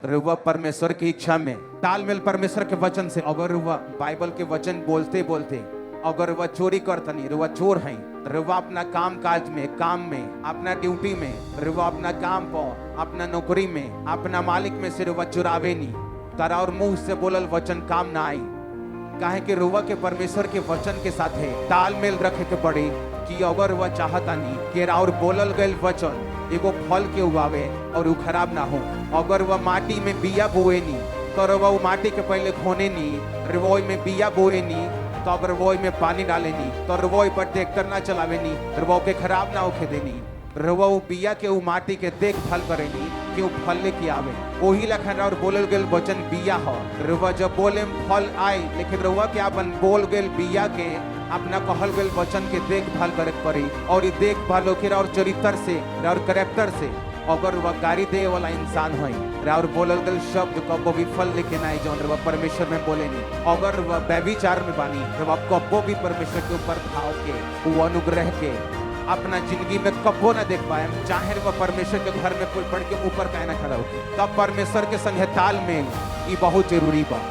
रुआ परमेश्वर की इच्छा में तालमेल परमेश्वर के वचन से। अगर रुआ बाइबल के वचन बोलते बोलते अगर वह चोरी करता नहीं, रुआ चोर है, रुआ अपना काम काज में, काम में, अपना ड्यूटी में, रुआ अपना काम पर, अपना नौकरी में, अपना मालिक में से रुआ चुरावे नहीं, तारा और मुंह से बोलल वचन काम ना आई। काहे कि रुआ के परमेश्वर के वचन के साथ है तालमेल रखे के पड़ी कि अगर वह चाहता नहीं कि और बोलल गए वचन एगो फल के उगावे और वो खराब ना हो। अगर वह माटी में बिया बोए नहीं तो वह माटी के पहले खोने नहीं, रवोई में बिया बोए नहीं तो अब रवोई में पानी डाले नहीं, तो रवोई पर ट्रैक्टर ना चलावे नहीं, रवो के खराब ना होके देनी, रवो बिया के वो माटी के देखभाल करेनी कि वो फल लेके आवे। वही लखन और बोलल गेल वचन बिया हो। रवा जब बोले फल आए, लेकिन रवा के अपन बोल गेल बिया के अपना कहल गेल वचन के देखभाल करे पड़ी। और ये देखभाल होकर और चरित्र से और करेक्टर से अगर वह गाड़ी दे वाला इंसान हो और बोलल गेल शब्द कब्बो भी फल लेके ना आई, जो वह परमेश्वर में बोले नहीं। अगर वह व्यभिचार में बानी तो वह कब्बो भी परमेश्वर के ऊपर भाव के वो अनुग्रह के अपना जिंदगी में कब्बो ना देख पाए, चाहे वह परमेश्वर के घर में कोई पढ़ के ऊपर कहना खड़ा हो, तब परमेश्वर के संग तालमेल ये बहुत जरूरी बा।